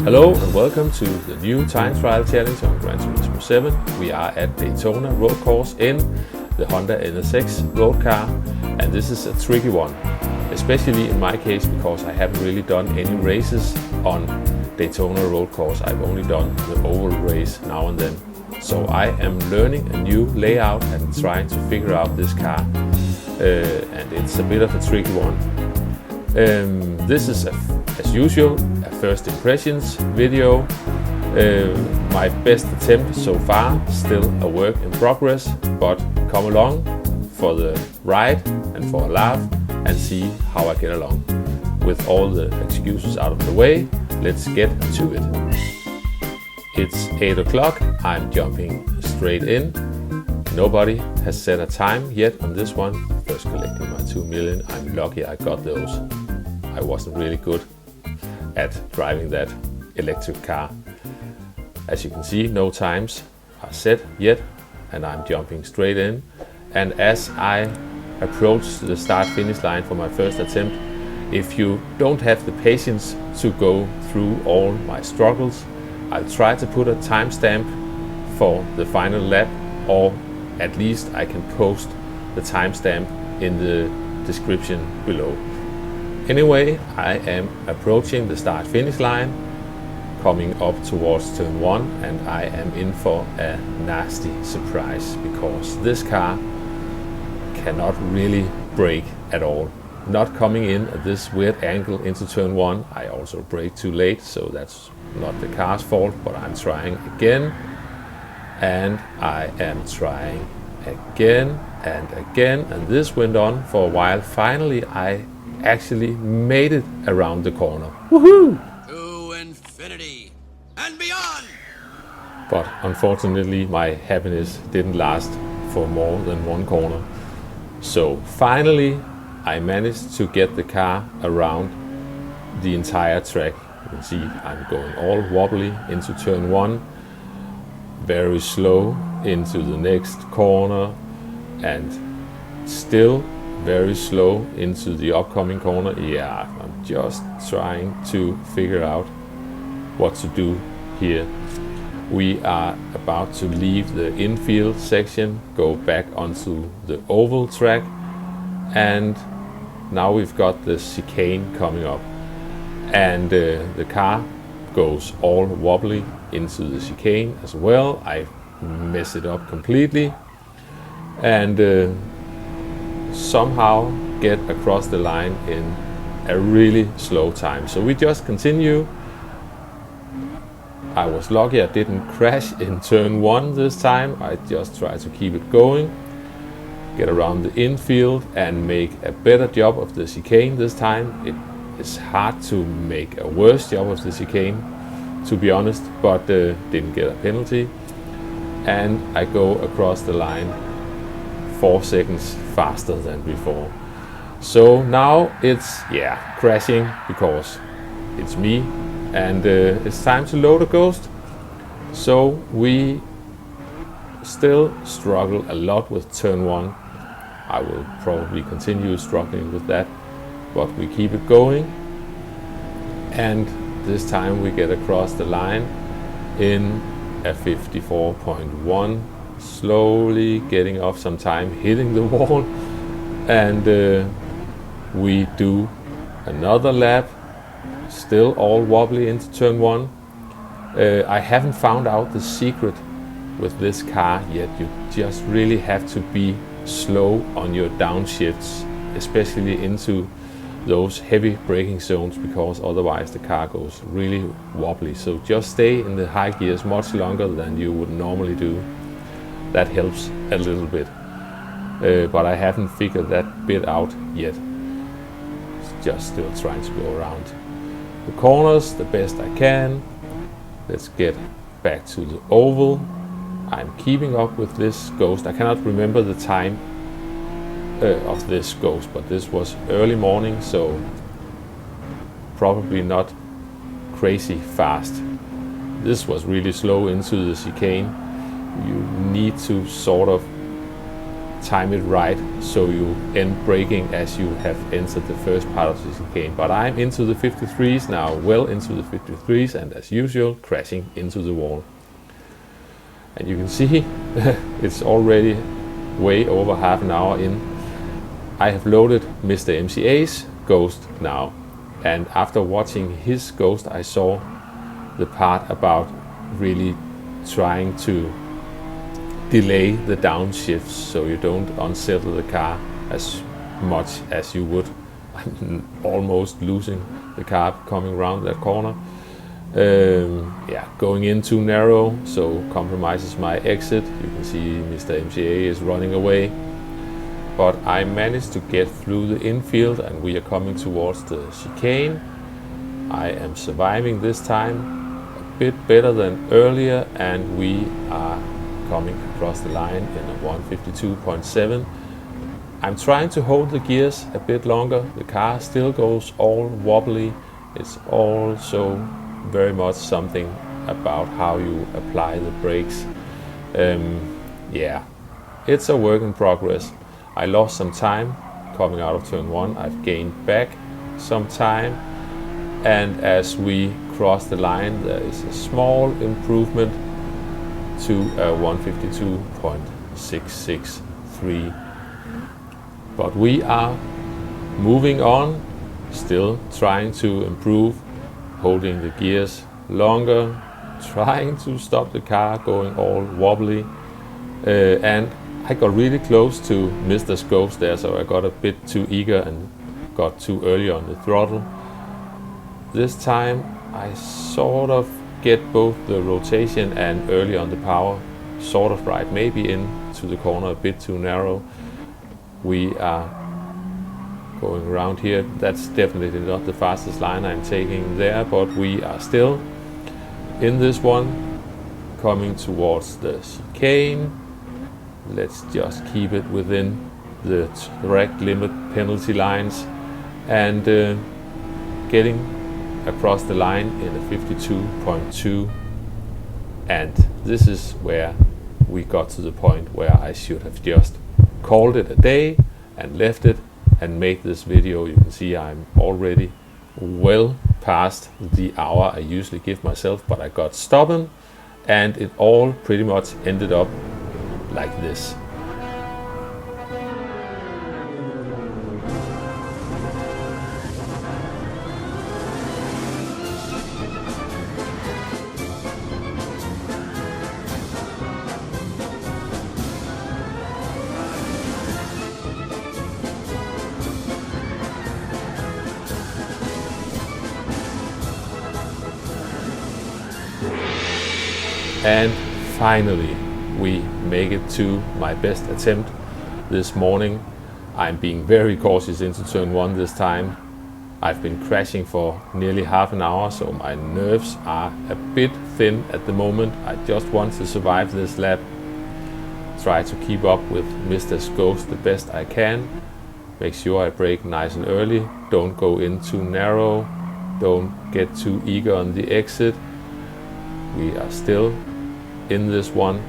Hello and welcome to the new time trial challenge on Gran Turismo 7. We are at Daytona Road Course in the Honda NSX road car, and this is a tricky one, especially in my case because I haven't really done any races on Daytona Road Course. I've only done the oval race now and then. So I am learning a new layout and trying to figure out this car, and it's a bit of a tricky one. This is, as usual, a first impressions video. My best attempt so far, still a work in progress, but come along for the ride and for a laugh and see how I get along. With all the excuses out of the way, let's get to it. It's 8 o'clock, I'm jumping straight in. Nobody has set a time yet on this one. First collecting my 2 million, I'm lucky I got those. I wasn't really good at driving that electric car. As you can see, no times are set yet, and I'm jumping straight in. And as I approach the start-finish line for my first attempt, if you don't have the patience to go through all my struggles, I'll try to put a timestamp for the final lap, or at least I can post the timestamp in the description below. Anyway, I am approaching the start-finish line, coming up towards turn 1, and I am in for a nasty surprise because this car cannot really brake at all. Not coming in at this weird angle into turn 1, I also braked too late, so that's not the car's fault, but I'm trying again, and I am trying again and again, and this went on for a while. Finally, I actually made it around the corner. Woohoo! To infinity and beyond! But unfortunately, my happiness didn't last for more than one corner. So finally, I managed to get the car around the entire track. You can see I'm going all wobbly into turn 1, very slow into the next corner, and still very slow into the upcoming corner. Yeah, I'm just trying to figure out what to do here. We are about to leave the infield section, go back onto the oval track, and now we've got the chicane coming up, and the car goes all wobbly into the chicane as well. I mess it up completely, and somehow get across the line in a really slow time. So we just continue. I was lucky I didn't crash in turn 1 this time. I just tried to keep it going, get around the infield and make a better job of the chicane this time. It is hard to make a worse job of the chicane, to be honest, but didn't get a penalty. And I go across the line 4 seconds faster than before. So now it's crashing because it's me, and it's time to load a ghost. So we still struggle a lot with turn 1. I will probably continue struggling with that, but we keep it going, and this time we get across the line in a 54.1, slowly getting off some time, hitting the wall, and we do another lap, still all wobbly into turn 1. I haven't found out the secret with this car yet. You just really have to be slow on your downshifts, especially into those heavy braking zones, because otherwise the car goes really wobbly. So just stay in the high gears much longer than you would normally do. That helps a little bit, but I haven't figured that bit out yet. Just still trying to go around the corners the best I can. Let's get back to the oval. I'm keeping up with this ghost. I cannot remember the time of this ghost, but this was early morning, so probably not crazy fast. This was really slow into the chicane. You need to sort of time it right so you end braking as you have entered the first part of the chicane. But I'm into the 53s now, well into the 53s, and as usual crashing into the wall. And you can see it's already way over half an hour in. I have loaded Mr. MCA's Ghost now, and after watching his Ghost I saw the part about really trying to delay the downshifts so you don't unsettle the car as much as you would. I'm almost losing the car coming around that corner. Yeah, going in too narrow, so compromises my exit. You can see Mr. MCA is running away, but I managed to get through the infield and we are coming towards the chicane. I am surviving this time a bit better than earlier, and we are coming across the line in a 152.7. I'm trying to hold the gears a bit longer. The car still goes all wobbly. It's also very much something about how you apply the brakes. Yeah, it's a work in progress. I lost some time coming out of turn 1. I've gained back some time, and as we cross the line there is a small improvement to a 152.663. But we are moving on, still trying to improve, holding the gears longer, trying to stop the car going all wobbly. And I got really close to Mr. Scopes there, so I got a bit too eager and got too early on the throttle. This time I sort of get both the rotation and early on the power sort of right, maybe into the corner a bit too narrow. We are going around here. That's definitely not the fastest line I'm taking there, but we are still in this one, coming towards the chicane. Let's just keep it within the track limit penalty lines, and getting across the line in a 52.2, and this is where we got to the point where I should have just called it a day and left it and made this video. You can see I'm already well past the hour I usually give myself, but I got stubborn and it all pretty much ended up like this. And finally we make it to my best attempt this morning. I'm being very cautious into turn 1 this time. I've been crashing for nearly half an hour, so my nerves are a bit thin at the moment. I just want to survive this lap, try to keep up with Mr. Scopes the best I can, make sure I brake nice and early, don't go in too narrow, don't get too eager on the exit. We are still in this one.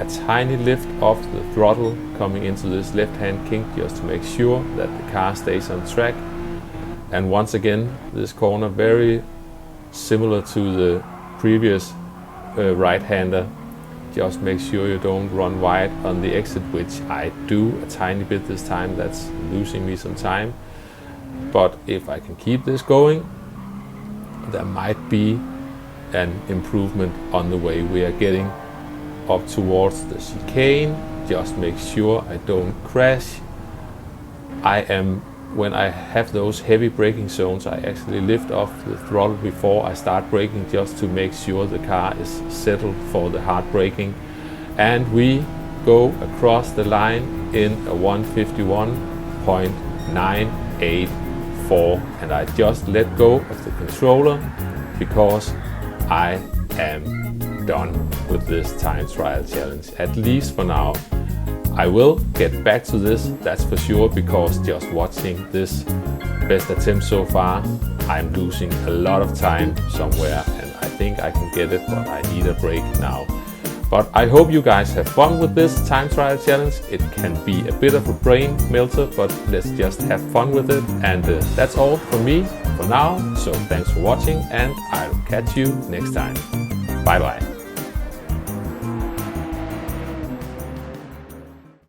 A tiny lift off the throttle coming into this left hand kink just to make sure that the car stays on track. And once again this corner very similar to the previous right-hander. Just make sure you don't run wide on the exit, which I do a tiny bit this time. That's losing me some time, but if I can keep this going there might be an improvement on the way. We are getting up towards the chicane. Just make sure I don't crash. When I have those heavy braking zones, I actually lift off the throttle before I start braking just to make sure the car is settled for the hard braking. And we go across the line in a 151.984, and I just let go of the controller because I am done with this time trial challenge, at least for now. I will get back to this, that's for sure, because just watching this best attempt so far, I'm losing a lot of time somewhere, and I think I can get it, but I need a break now. But I hope you guys have fun with this time trial challenge. It can be a bit of a brain melter, but let's just have fun with it. And that's all from me for now. So thanks for watching, and I'll catch you next time. Bye bye.